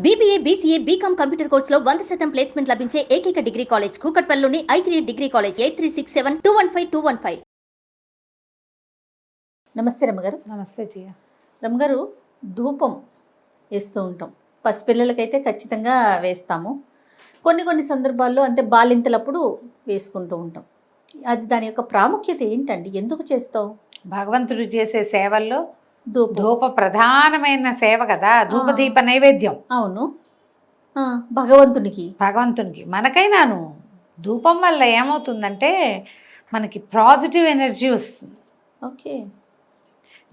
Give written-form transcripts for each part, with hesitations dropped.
BBA, BCA, BCom computer కోర్సులో 100% placement లభించే ఏకైక డిగ్రీ కాలేజ్ కూకట్పల్లిలోని I3 డిగ్రీ కాలేజ్ 8367215215. నమస్తే రమ్మగారు. నమస్తే జియా. రమ్మగారు, ధూపం వేస్తూ ఉంటాం. పసిపిల్లలకైతే ఖచ్చితంగా వేస్తాము. కొన్ని సందర్భాల్లో అంటే బాలింతలప్పుడు వేసుకుంటూ ఉంటాం. అది దాని యొక్క ప్రాముఖ్యత ఏంటండి? ఎందుకు చేస్తాం? భగవంతుడు చేసే సేవల్లో ధూపం. ధూప ప్రధానమైన సేవ కదా, ధూపదీప నైవేద్యం. అవును, భగవంతునికి. మనకైనాను ధూపం వల్ల ఏమవుతుందంటే మనకి పాజిటివ్ ఎనర్జీ వస్తుంది. ఓకే.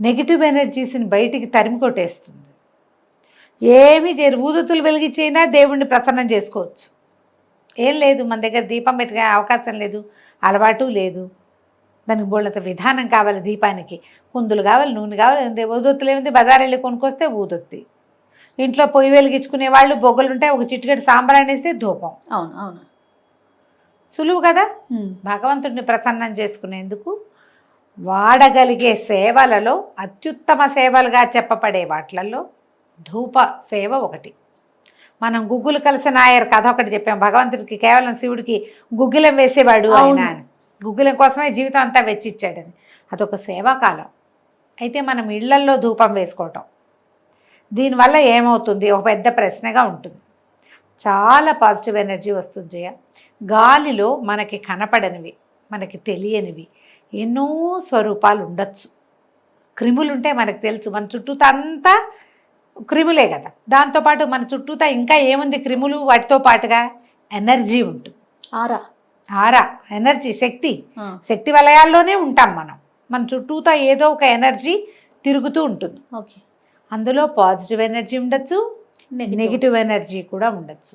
నెగిటివ్ ఎనర్జీస్ని బయటికి తరిమి కొట్టేస్తుంది. ఏమి ఊదుతులు వెలిగించైనా దేవుణ్ణి ప్రసన్నం చేసుకోవచ్చు. ఏం లేదు, మన దగ్గర దీపం పెట్టుకునే అవకాశం లేదు, అలవాటు లేదు. దానికి బోళ్ళంత విధానం కావాలి. దీపానికి కుందులు కావాలి, నూనె కావాలి. ఊదొత్తులు ఏమింది, బజార్ వెళ్ళి కొనుక్కొస్తే ఊదొత్తి. ఇంట్లో పొయ్యి వెలిగించుకునే వాళ్ళు బొగ్గలు ఉంటాయి, ఒక చిటికెడు సాంబ్రాణి వేస్తే ధూపం. అవును అవును, సులువు కదా. భగవంతుడిని ప్రసన్నం చేసుకునేందుకు వాడగలిగే సేవలలో అత్యుత్తమ సేవలుగా చెప్పబడే వాటిలలో ధూప సేవ ఒకటి. మనం గుగ్గులు కలిసి నాయర్ కథ ఒకటి చెప్పాం. భగవంతుడికి కేవలం శివుడికి గుగ్గిలం వేసేవాడు ఆయన, గుగ్గిలం కోసమే జీవితం అంతా వెచ్చిచ్చాడని. అదొక సేవాకాలం. అయితే మనం ఇళ్లల్లో ధూపం వేసుకోవటం దీనివల్ల ఏమవుతుంది, ఒక పెద్ద ప్రశ్నగా ఉంటుంది. చాలా పాజిటివ్ ఎనర్జీ వస్తుంది జయ. గాలిలో మనకి కనపడనివి, మనకి తెలియనివి ఎన్నో స్వరూపాలు ఉండొచ్చు. క్రిములు ఉంటే మనకు తెలుసు, మన చుట్టూతా అంతా క్రిములే కదా. దాంతోపాటు మన చుట్టూతా ఇంకా ఏముంది క్రిములు, వాటితో పాటుగా ఎనర్జీ ఉంటుంది. ఆరా ఎనర్జీ, శక్తి వలయాల్లోనే ఉంటాం మనం. మన చుట్టూతా ఏదో ఒక ఎనర్జీ తిరుగుతూ ఉంటుంది. ఓకే. అందులో పాజిటివ్ ఎనర్జీ ఉండొచ్చు, నెగిటివ్ ఎనర్జీ కూడా ఉండొచ్చు.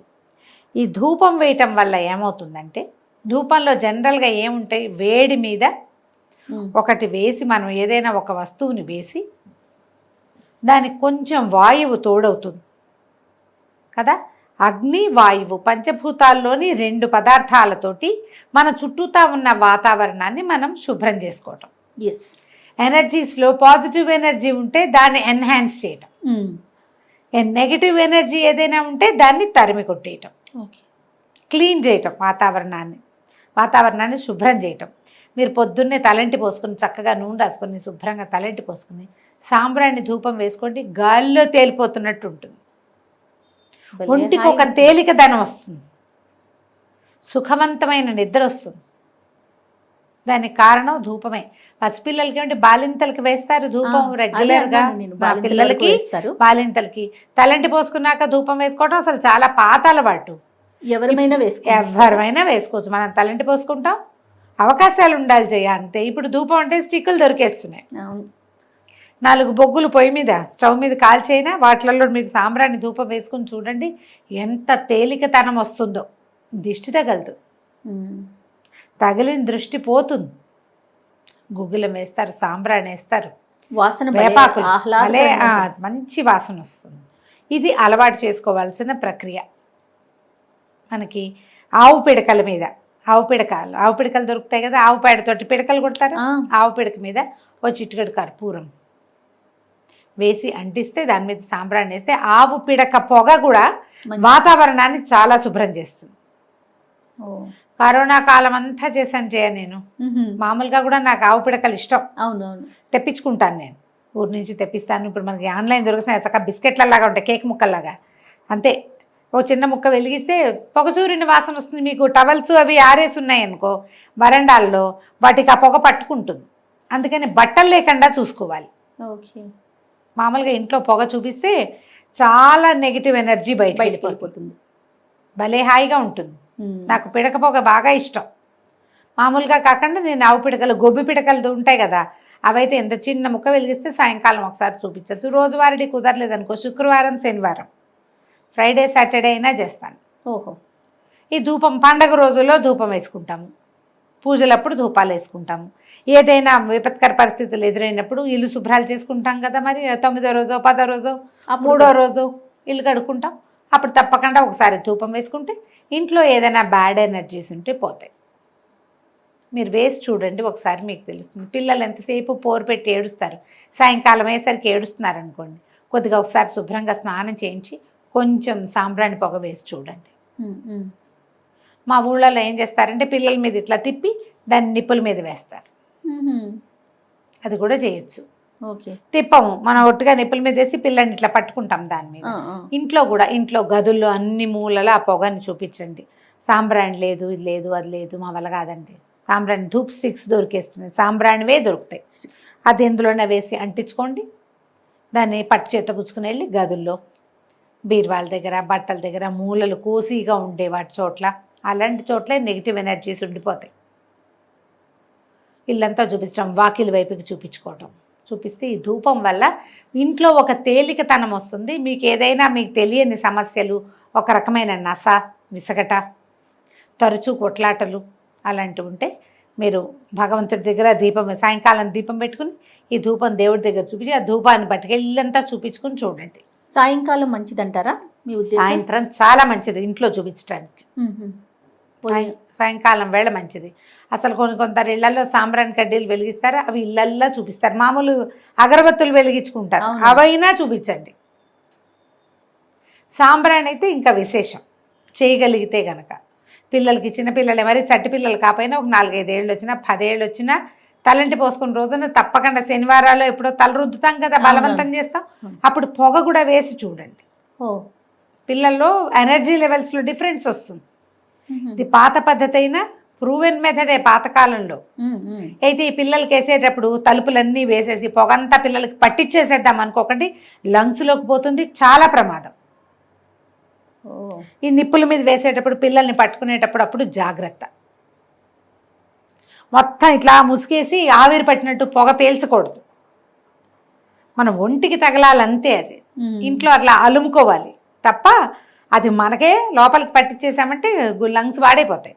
ఈ ధూపం వేయటం వల్ల ఏమవుతుందంటే, ధూపంలో జనరల్గా ఏముంటాయి, వేడి మీద ఒకటి వేసి, మనం ఏదైనా ఒక వస్తువుని వేసి దానికి కొంచెం వాయువు తోడవుతుంది కదా. అగ్ని, వాయువు పంచభూతాల్లోని 2 పదార్థాలతోటి మన చుట్టూతా ఉన్న వాతావరణాన్ని మనం శుభ్రం చేసుకోవటం. ఎస్. ఎనర్జీస్లో పాజిటివ్ ఎనర్జీ ఉంటే దాన్ని ఎన్హాన్స్ చేయటం, నెగిటివ్ ఎనర్జీ ఏదైనా ఉంటే దాన్ని తరిమి కొట్టేయటం, క్లీన్ చేయటం, వాతావరణాన్ని శుభ్రం చేయటం. మీరు పొద్దున్నే తలంటి పోసుకొని చక్కగా నూనె రాసుకొని శుభ్రంగా తలంటి పోసుకొని సాంబ్రాణి ధూపం వేసుకోండి, గాలిలో తేలిపోతున్నట్టు ఉంటుంది. ఒంటికి ఒక తేలికదనం వస్తుంది, సుఖవంతమైన నిద్ర వస్తుంది. దానికి కారణం ధూపమే. పసిపిల్లలకి అంటే బాలింతలకి వేస్తారు ధూపం రెగ్యులర్గా. పిల్లలకి, బాలింతలకి తలంటి పోసుకున్నాక ధూపం వేసుకోవడం అసలు చాలా పాత అలవాటు. ఎవరైనా వేసుకోవచ్చు. మనం తలంటి పోసుకుంటాం, అవకాశాలు ఉండాలి జయ, అంతే. ఇప్పుడు ధూపం అంటే స్టిక్కులు దొరికేస్తున్నాయి. 4 బొగ్గులు పొయ్యి మీద, స్టవ్ మీద కాల్చైనా వాటిలలో మీరు సాంబ్రాణి ధూపం వేసుకుని చూడండి ఎంత తేలికతనం వస్తుందో. దిష్టి తగలదు, తగిలిన దృష్టి పోతుంది. గుగ్గిలం వేస్తారు, సాంబ్రాణి వేస్తారు, వాసన వేపాకులు, మంచి వాసన వస్తుంది. ఇది అలవాటు చేసుకోవాల్సిన ప్రక్రియ. మనకి ఆవు పిడకల మీద, ఆవు పిడకలు దొరుకుతాయి కదా, ఆవు పేడతోటి పిడకలు కొడతారు. ఆవు పిడక మీద ఓ చిటికెడు కర్పూరం వేసి అంటిస్తే, దాని మీద సాంబ్రాణి వేస్తే ఆవు పిడక పొగ కూడా వాతావరణాన్ని చాలా శుభ్రం చేస్తుంది. కరోనా కాలం అంతా చేశాను జయ నేను. మామూలుగా కూడా నాకు ఆవు పిడకలు ఇష్టం. అవునవును, తెప్పించుకుంటాను నేను, ఊరి నుంచి తెప్పిస్తాను. ఇప్పుడు మనకి ఆన్లైన్ దొరుకుతున్నాయి చక్కగా, బిస్కెట్లలాగా ఉంటాయి, కేక్ ముక్కల్లాగా అంతే. ఓ చిన్న ముక్క వెలిగిస్తే పొగచూరిన వాసన వస్తుంది. మీకు టవల్స్ అవి ఆరేసి ఉన్నాయి అనుకో వరండాల్లో, వాటికి ఆ పొగ పట్టుకుంటుంది. అందుకని బట్టలు లేకుండా చూసుకోవాలి. ఓకే. మామూలుగా ఇంట్లో పొగ చూపిస్తే చాలా నెగిటివ్ ఎనర్జీ బయటకు వెళ్ళిపోతుంది. భలే హాయిగా ఉంటుంది. నాకు పిడక పొగ బాగా ఇష్టం. మామూలుగా కాకుండా నేను ఆవు పిడకలు, గొబ్బి పిడకలు ఉంటాయి కదా, అవైతే ఎంత చిన్న ముక్క వెలిగిస్తే సాయంకాలం ఒకసారి చూపించచ్చు. రోజువారీ కుదరలేదనుకో శుక్రవారం, శనివారం, ఫ్రైడే, సాటర్డే అయినా చేస్తాను. ఓహో. ఈ ధూపం పండగ రోజుల్లో ధూపం వేసుకుంటాము, పూజలప్పుడు ధూపాలు వేసుకుంటాము. ఏదైనా విపత్కర పరిస్థితులు ఎదురైనప్పుడు ఇల్లు శుభ్రాలు చేసుకుంటాం కదా, మరి 9వ రోజో 10వ రోజో 3వ రోజు ఇల్లు కడుక్కుంటాం. అప్పుడు తప్పకుండా ఒకసారి ధూపం వేసుకుంటే ఇంట్లో ఏదైనా బ్యాడ్ ఎనర్జీస్ ఉంటే పోతాయి. మీరు వేసి చూడండి, ఒకసారి మీకు తెలుస్తుంది. పిల్లలు ఎంతసేపు పోరు పెట్టి ఏడుస్తారు, సాయంకాలం అయ్యేసరికి ఏడుస్తున్నారు అనుకోండి, కొద్దిగా ఒకసారి శుభ్రంగా స్నానం చేయించి కొంచెం సాంబ్రాణి పొగ వేసి చూడండి. మా ఊళ్ళలో ఏం చేస్తారంటే పిల్లల మీద ఇట్లా తిప్పి దాన్ని నిప్పుల మీద వేస్తారు. అది కూడా చేయొచ్చు. ఓకే. తిప్పము, మనం ఒట్టుగా నిప్పుల మీద వేసి పిల్లల్ని ఇట్లా పట్టుకుంటాం దాని మీద. ఇంట్లో కూడా, ఇంట్లో గదుల్లో అన్ని మూలల ఆ పొగని చూపించండి. సాంబ్రాణి లేదు, ఇది లేదు, అది లేదు, మా వల్ల కాదండి. సాంబ్రాణి ధూప్ స్టిక్స్ దొరికేస్తున్నాయి, సాంబ్రాణివే దొరుకుతాయి. అది ఎందులోనే వేసి అంటించుకోండి. దాన్ని పట్టు చేత పుచ్చుకుని వెళ్ళి గదుల్లో, బీరువాల దగ్గర, బట్టల దగ్గర, మూలలు కోసిగా ఉండే వాటి చోట్ల, అలాంటి చోట్ల నెగిటివ్ ఎనర్జీస్ ఉండిపోతాయి. ఇల్లంతా చూపించడం, వాకిలి వైపుకి చూపించుకోవటం, చూపిస్తే ఈ ధూపం వల్ల ఇంట్లో ఒక తేలికతనం వస్తుంది. మీకు ఏదైనా మీకు తెలియని సమస్యలు, ఒక రకమైన నస, విసగట, తరచూ కొట్లాటలు అలాంటివి ఉంటే మీరు భగవంతుడి దగ్గర దీపం, సాయంకాలం దీపం పెట్టుకుని ఈ ధూపం దేవుడి దగ్గర చూపించి ఆ ధూపాన్ని పట్టుకెళ్ళి ఇల్లంతా చూపించుకుని చూడండి. సాయంకాలం మంచిదంటారా మీ ఉద్దేశం? సాయంత్రం చాలా మంచిది ఇంట్లో చూపించడానికి. సాయంకాలం వేళ మంచిది. అసలు కొందరు ఇళ్లలో సాంబ్రాణి కడ్డీలు వెలిగిస్తారు, అవి ఇళ్లల్లో చూపిస్తారు. మామూలు అగరబత్తులు వెలిగించుకుంటారు, అవైనా చూపించండి. సాంబ్రాణి అయితే ఇంకా విశేషం, చేయగలిగితే గనక. పిల్లలకి, చిన్నపిల్లలే, మరి చట్టి పిల్లలు కాకపోయినా ఒక 4-5 ఏళ్ళు వచ్చినా, 10 ఏళ్ళు వచ్చినా తలంటి పోసుకున్న రోజున తప్పకుండా శనివారాలు ఎప్పుడో తల రుద్దుతాం కదా, బలవంతం చేస్తాం, అప్పుడు పొగ కూడా వేసి చూడండి. పిల్లల్లో ఎనర్జీ లెవెల్స్లో డిఫరెన్స్ వస్తుంది. ఇది పాత పద్ధతి అయినా ప్రూవెన్ మెథడే పాతకాలంలో. అయితే ఈ పిల్లలకి వేసేటప్పుడు తలుపులన్నీ వేసేసి పొగంతా పిల్లలకి పట్టించేసేద్దాం అనుకోకండి, లంగ్స్లోకి పోతుంది, చాలా ప్రమాదం. ఈ నిప్పుల మీద వేసేటప్పుడు పిల్లల్ని పట్టుకునేటప్పుడు అప్పుడు జాగ్రత్త. మొత్తం ఇట్లా ముసుగేసి ఆవిరి పట్టినట్టు పొగ పీల్చకూడదు, మన ఒంటికి తగలాలంతే. అది ఇంట్లో అట్లా అలుముకోవాలి తప్ప అది మనకే లోపలికి పట్టించేసామంటే లంగ్స్ వాడైపోతాయి.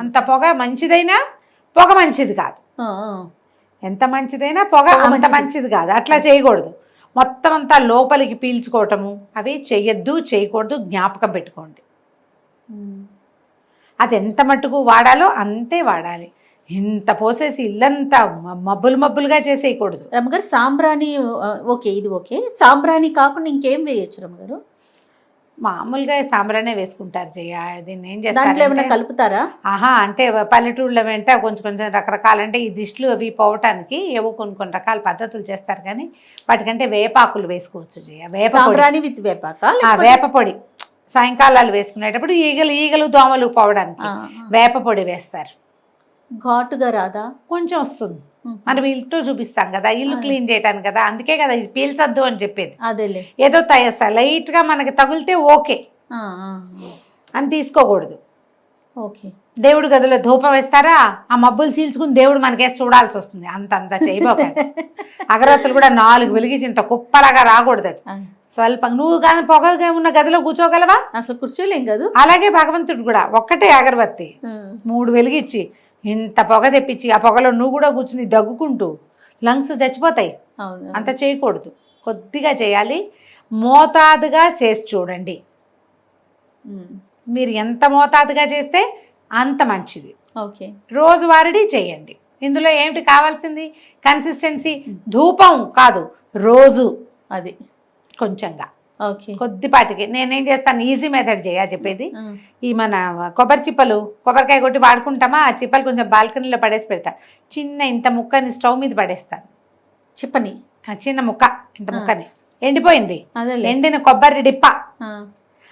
అంత పొగ మంచిదైనా పొగ మంచిది కాదు, ఎంత మంచిదైనా పొగ అంత మంచిది కాదు. అట్లా చేయకూడదు, మొత్తం అంతా లోపలికి పీల్చుకోవటము అవి చెయ్యొద్దు, చేయకూడదు, జ్ఞాపకం పెట్టుకోండి. అది ఎంత మట్టుకు వాడాలో అంతే వాడాలి. ఇంత పోసేసి ఇల్లంతా మబ్బులుగా చేసేయకూడదు. రమ్మగారు సాంబ్రాణి ఓకే, ఇది ఓకే. సాంబ్రాణి కాకుండా ఇంకేం వేయచ్చు రమ్మగారు? మామూలుగా సాంబ్రానే వేసుకుంటారు జయ. దీన్ని ఏం చేస్తారు, దాంట్లో ఏమైనా కలుపుతారా? అంటే పల్లెటూళ్ళ వెంట కొంచెం రకరకాల, అంటే ఈ దిష్టిలు అవి పోవటానికి ఏవో కొన్ని రకాల పద్ధతులు చేస్తారు, కానీ వాటికంటే వేపాకులు వేసుకోవచ్చు జయ. సాంబ్రాణి విత్ వేపాక, వేప పొడి సాయంకాలాలు వేసుకునేటప్పుడు ఈగలు దోమలు పోవడానికి వేప పొడి వేస్తారు. ఘాటుగా రాదా? కొంచెం వస్తుంది, మనం ఇంట్లో చూపిస్తాం కదా, ఇల్లు క్లీన్ చేయడానికి కదా, అందుకే కదా ఇది పీల్చొద్దు అని చెప్పేది. అదేలే, ఏదో లైట్ గా మనకి తగిలితే ఓకే అని తీసుకోకూడదు. ఓకే. దేవుడి గదిలో ధూపం వేస్తారా, ఆ మబ్బులు చీల్చుకుని దేవుడు మనకేసి చూడాల్సి వస్తుంది. అంత చేయబోకండి. అగరత్తులు కూడా 4 వెలిగించి ఇంత కుప్పలాగా రాకూడదు. అది స్వల్పం. నువ్వు కానీ పొగగా ఉన్న గదిలో కూర్చోగలవా? అసలు కూర్చోలేం కదా. అలాగే భగవంతుడు కూడా ఒక్కటే అగరబత్తి 3 వెలిగించి ఇంత పొగ తెప్పించి ఆ పొగలో నువ్వు కూడా కూర్చుని దగ్గుకుంటూ లంగ్స్ చచ్చిపోతాయి. అంత చేయకూడదు, కొద్దిగా చేయాలి, మోతాదుగా చేసి చూడండి. మీరు ఎంత మోతాదుగా చేస్తే అంత మంచిది. ఓకే. రోజువారీ చేయండి. ఇందులో ఏమిటి కావాల్సింది? కన్సిస్టెన్సీ. ధూపం కాదు, రోజు అది కొంచెంగా, కొద్దిపాటికి. నేనేం చేస్తాను, ఈజీ మెథడ్ చెప్పేది. ఈ మన కొబ్బరికాయ కొట్టి వాడుకుంటామా, ఆ చిప్పలు కొంచెం బాల్కనీలో పడేసి పెడతా. చిన్న ఇంత ముక్కని స్టవ్ మీద పడేస్తాను. చిప్పని చిన్న ముక్క, ఇంత ముక్కని ఎండిపోయింది, ఎండిన కొబ్బరి డిప్ప,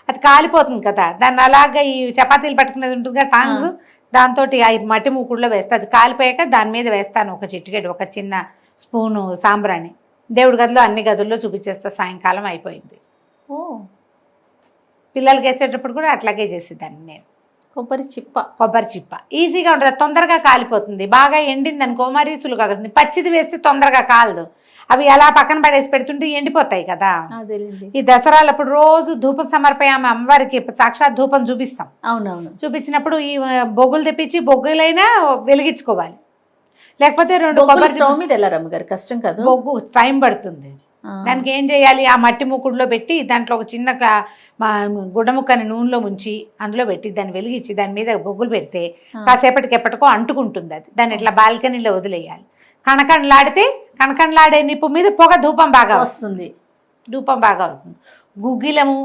అది కాలిపోతుంది కదా, దాన్ని అలాగా ఈ చపాతీలు పట్టుకునేది ఉంటుంది కదా టాంగ్స్, దాంతో ఆ మట్టి మూకుడులో వేస్తా. అది కాలిపోయాక దాని మీద వేస్తాను ఒక చిటికెడు, ఒక చిన్న స్పూను సాంబ్రాణి. దేవుడి గదిలో అన్ని గదుల్లో చూపించేస్తా. సాయంకాలం అయిపోయింది. పిల్లలకి వేసేటప్పుడు కూడా అట్లాగే చేసేదాన్ని నేను. కొబ్బరి చిప్ప ఈజీగా ఉంటుంది, తొందరగా కాలిపోతుంది. బాగా ఎండింది అనుకో మరీ సులువుగా కాదు. పచ్చిది వేస్తే తొందరగా కాలదు, అవి అలా పక్కన పడేసి పెడుతుంటే ఎండిపోతాయి కదా. ఈ దసరాలప్పుడు రోజు ధూపం సమర్పయామ అమ్మవారికి సాక్షాత్ ధూపం చూపిస్తాం. అవునవును. చూపించినప్పుడు ఈ బొగ్గులు తెప్పించి బొగ్గులైనా వెలిగించుకోవాలి, లేకపోతే 2 కొబ్బరి స్టవ్ మీద ఎలా రమ్మగారు? కష్టం కాదు, బొగ్గు టైం పడుతుంది. దానికి ఏం చేయాలి, ఆ మట్టి మూకుడులో పెట్టి దాంట్లో ఒక చిన్న గుడ్డ ముక్కని నూనెలో ముంచి అందులో పెట్టి దాన్ని వెలిగించి దాని మీద బొగ్గులు పెడితే కాసేపటికి ఎప్పటికో అంటుకుంటుంది. అది దాన్ని ఇట్లా బాల్కనీలో వదిలేయాలి. కణకణలాడే నిప్పు మీద పొగ ధూపం బాగా వస్తుంది. గుగ్గిలము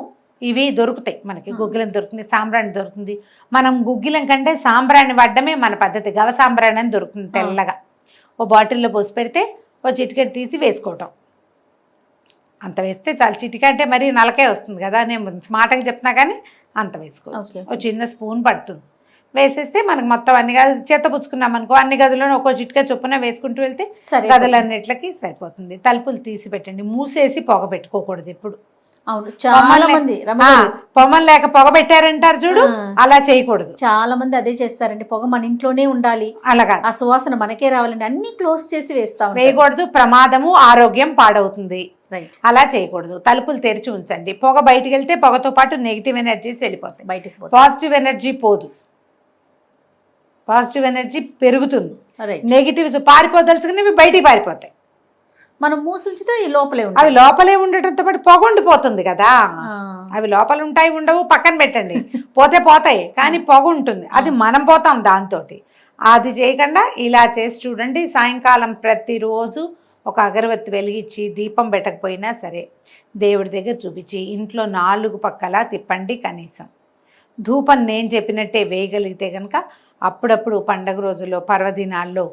ఇవి దొరుకుతాయి మనకి, గుగ్గిలం దొరుకుతుంది, సాంబ్రాణి దొరుకుతుంది. మనం గుగ్గిలం కంటే సాంబ్రాణి వాడడమే మన పద్ధతి. గవ సాంబ్రాణి అని దొరుకుతుంది తెల్లగా, ఓ బాటిల్లో పోసి పెడితే ఓ చిటికెట్ తీసి వేసుకోవటం, అంత వేస్తే చాలా. చిటిక అంటే మరీ నలకే వస్తుంది కదా, నేను స్మార్ట్గా చెప్తున్నా కానీ అంత వేసుకోవచ్చు. ఓ చిన్న స్పూన్ పడుతుంది, వేసేస్తే మనకు మొత్తం అన్ని గదులు చేత పుచ్చుకున్నాం అనుకో, అన్ని గదులను ఒక్కో చిటికా చొప్పున వేసుకుంటూ వెళ్తే గదులన్నిట్లకి సరిపోతుంది. తలుపులు తీసి పెట్టండి, మూసేసి పొగ పెట్టుకోకూడదు ఎప్పుడు. అవును, చాలా మంది పొగ లేక పొగ పెట్టారంటారు చూడు, అలా చేయకూడదు. చాలా మంది అదే చేస్తారండి, పొగ మన ఇంట్లోనే ఉండాలి, అలాగా ఆ సువాసన మనకే రావాలండి, అన్ని క్లోజ్ చేసి వేస్తాం. వేయకూడదు, ప్రమాదము, ఆరోగ్యం పాడవుతుంది. రైట్, అలా చేయకూడదు. తలుపులు తెరిచి ఉంచండి. పొగ బయటికి వెళ్తే పొగతో పాటు నెగిటివ్ ఎనర్జీస్ వెళ్ళిపోతాయి, బయటికి పాజిటివ్ ఎనర్జీ పోదు, పాజిటివ్ ఎనర్జీ పెరుగుతుంది. నెగిటివ్స్ పారిపోదలుచుకునేవి బయటికి పారిపోతాయి. మనం మూసుంచితే ఈ లోపలే ఉంటాయి, అవి లోపలే ఉండటంతో పాటు పొగ ఉండిపోతుంది కదా. అవి లోపల ఉంటాయి ఉండవు పక్కన పెట్టండి, పోతే పోతాయి, కానీ పొగ ఉంటుంది, అది మనం పోతాం దాంతో. అది చేయకుండా ఇలా చేసి చూడండి. సాయంకాలం ప్రతిరోజు ఒక అగరబత్తి వెలిగించి, దీపం పెట్టకపోయినా సరే దేవుడి దగ్గర చూపించి ఇంట్లో 4 పక్కలా తిప్పండి. కనీసం ధూపం నేను చెప్పినట్టే వేయగలిగితే కనుక అప్పుడప్పుడు పండగ రోజుల్లో, పర్వదినాల్లో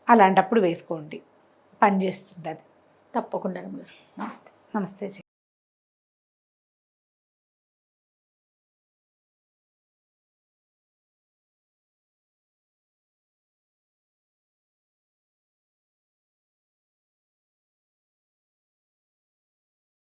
అలాంటప్పుడు వేసుకోండి, పనిచేస్తుంది అది తప్పకుండా. నమస్తే. నమస్తే.